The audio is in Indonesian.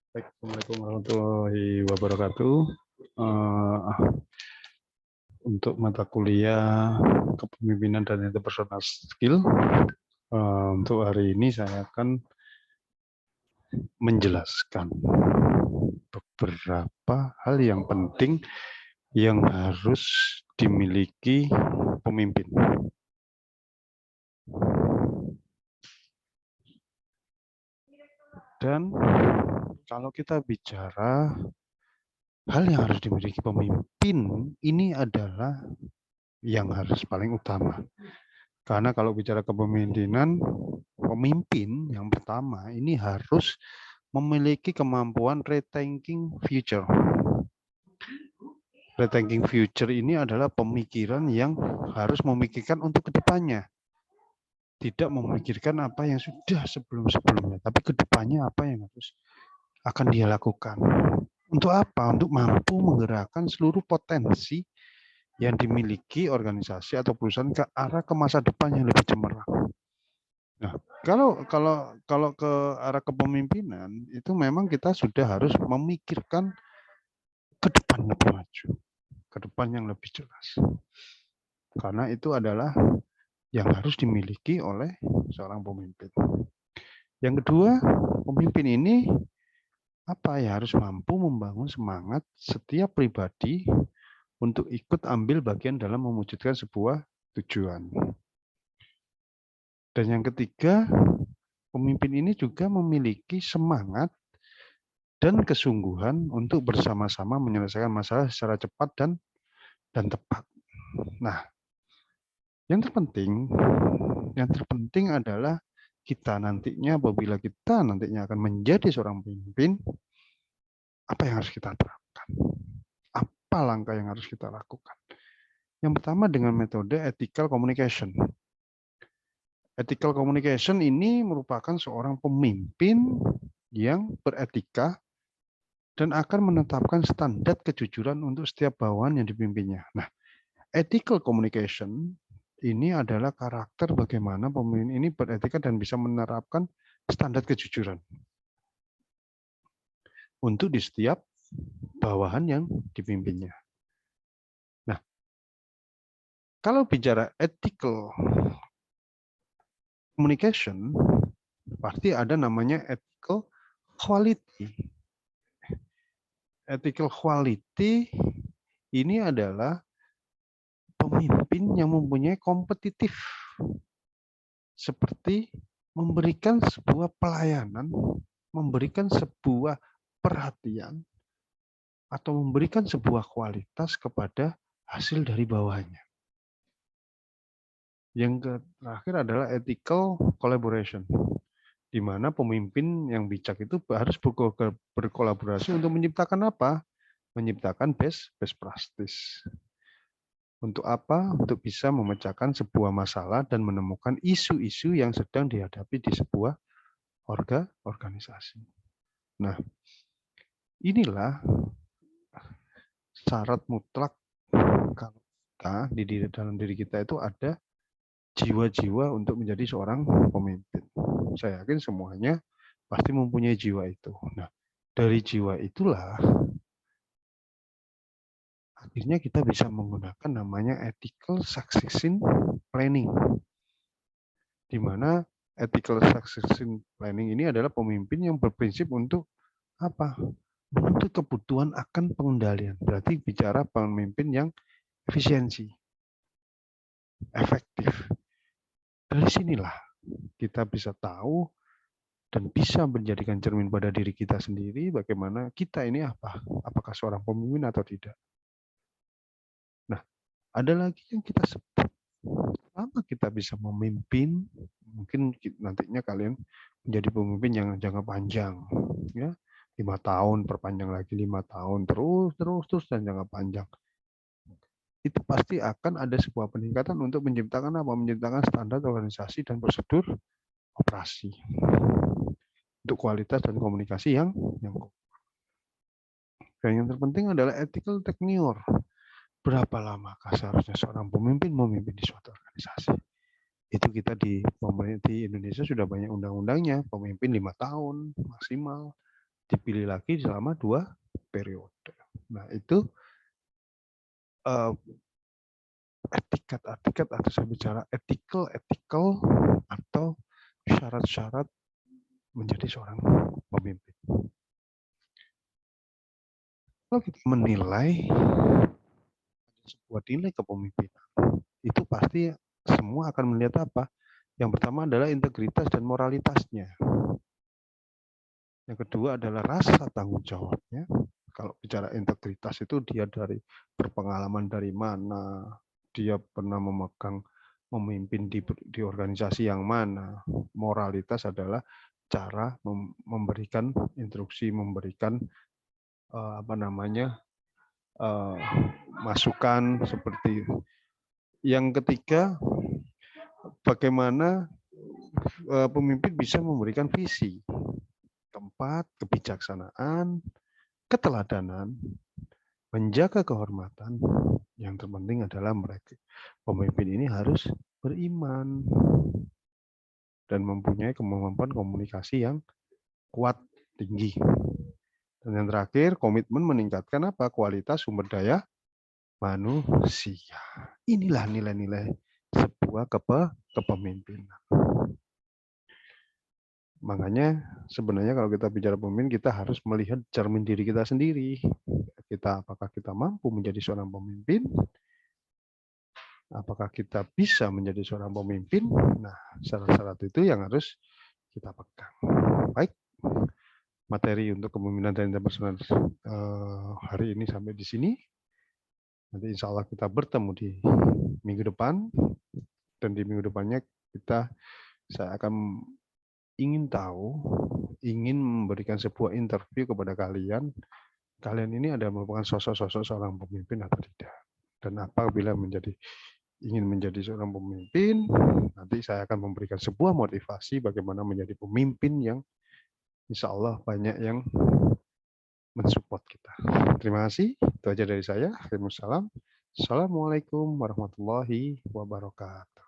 Assalamualaikum warahmatullahi wabarakatuh. Untuk mata kuliah kepemimpinan dan interpersonal skill, untuk hari ini saya akan menjelaskan beberapa hal yang penting yang harus dimiliki pemimpin. Dan kalau kita bicara hal yang harus dimiliki pemimpin, ini adalah yang harus paling utama. Karena kalau bicara kepemimpinan, pemimpin yang pertama ini harus memiliki kemampuan rethinking future. Rethinking future ini adalah pemikiran yang harus memikirkan untuk kedepannya. Tidak memikirkan apa yang sudah sebelum-sebelumnya, tapi kedepannya apa yang harus akan dia lakukan. Untuk apa? Untuk mampu menggerakkan seluruh potensi yang dimiliki organisasi atau perusahaan ke arah ke masa depan yang lebih cemerlang. Nah, kalau ke arah kepemimpinan itu memang kita sudah harus memikirkan ke depan lebih maju, ke depan yang lebih jelas. Karena itu adalah yang harus dimiliki oleh seorang pemimpin. Yang kedua, pemimpin ini apa ya, harus mampu membangun semangat setiap pribadi untuk ikut ambil bagian dalam mewujudkan sebuah tujuan. Dan yang ketiga, pemimpin ini juga memiliki semangat dan kesungguhan untuk bersama-sama menyelesaikan masalah secara cepat dan tepat. Nah, yang terpenting adalah kita nantinya, apabila kita nantinya akan menjadi seorang pemimpin, apa yang harus kita terapkan? Apa langkah yang harus kita lakukan? Yang pertama dengan metode ethical communication. Ethical communication ini merupakan seorang pemimpin yang beretika dan akan menetapkan standar kejujuran untuk setiap bawahan yang dipimpinnya. Nah, ethical communication ini adalah karakter bagaimana pemimpin ini beretika dan bisa menerapkan standar kejujuran untuk di setiap bawahan yang dipimpinnya. Nah, kalau bicara ethical communication, pasti ada namanya ethical quality. Ethical quality ini adalah pemimpin yang mempunyai kompetitif, seperti memberikan sebuah pelayanan, memberikan sebuah perhatian, atau memberikan sebuah kualitas kepada hasil dari bawahannya. Yang terakhir adalah ethical collaboration, di mana pemimpin yang bijak itu harus berkolaborasi untuk menciptakan apa? Menciptakan best practice. Untuk apa? Untuk bisa memecahkan sebuah masalah dan menemukan isu-isu yang sedang dihadapi di sebuah organisasi. Nah, inilah syarat mutlak kalau kita di dalam diri kita itu ada jiwa-jiwa untuk menjadi seorang pemimpin. Saya yakin semuanya pasti mempunyai jiwa itu. Nah, dari jiwa itulah akhirnya kita bisa menggunakan namanya ethical succession planning. Di mana ethical succession planning ini adalah pemimpin yang berprinsip untuk apa? Menuntut kebutuhan akan pengendalian. Berarti bicara pemimpin yang efisiensi, efektif. Dari sinilah kita bisa tahu dan bisa menjadikan cermin pada diri kita sendiri bagaimana kita ini apa? Apakah seorang pemimpin atau tidak. Nah, ada lagi yang kita sebut. Pertama kita bisa memimpin, mungkin nantinya kalian menjadi pemimpin yang jangka panjang, ya 5 tahun, perpanjang lagi 5 tahun, terus dan jangka panjang. Itu pasti akan ada sebuah peningkatan untuk menciptakan apa? Menciptakan standar organisasi dan prosedur operasi untuk kualitas dan komunikasi yang dan yang terpenting adalah ethical tenure. Berapa lamakah seharusnya seorang pemimpin memimpin di suatu organisasi? Itu kita di Indonesia sudah banyak undang-undangnya, pemimpin 5 tahun maksimal. dipilih lagi selama 2 periode. Nah, itu etikat atau saya bicara ethical atau syarat-syarat menjadi seorang pemimpin. Kalau kita menilai sebuah nilai kepemimpinan, itu pasti semua akan melihat apa? Yang pertama adalah integritas dan moralitasnya. Yang kedua adalah rasa tanggung jawabnya. Kalau bicara integritas itu dia dari berpengalaman dari mana, dia pernah memimpin di organisasi yang mana. Moralitas adalah cara memberikan instruksi, memberikan masukan seperti itu. Yang ketiga, bagaimana pemimpin bisa memberikan visi, tempat, kebijaksanaan, keteladanan, menjaga kehormatan. Yang terpenting adalah mereka pemimpin ini harus beriman dan mempunyai kemampuan komunikasi yang kuat, tinggi. Dan yang terakhir, komitmen meningkatkan apa? Kualitas sumber daya manusia. Inilah nilai-nilai sebuah kepemimpinan. Makanya sebenarnya kalau kita bicara pemimpin, kita harus melihat cermin diri kita sendiri. Apakah kita mampu menjadi seorang pemimpin? Apakah kita bisa menjadi seorang pemimpin? Nah, syarat-syarat itu yang harus kita pegang. Baik, materi untuk kepemimpinan dan interpersonal hari ini sampai di sini. Nanti insya Allah kita bertemu di minggu depan. Dan di minggu depannya saya akan ingin memberikan sebuah interview kepada kalian. Kalian ini ada merupakan sosok-sosok seorang pemimpin atau tidak? Dan apabila ingin menjadi seorang pemimpin, nanti saya akan memberikan sebuah motivasi bagaimana menjadi pemimpin yang insya Allah banyak yang mensupport kita. Terima kasih. Itu aja dari saya. Waalaikumsalam. Assalamualaikum warahmatullahi wabarakatuh.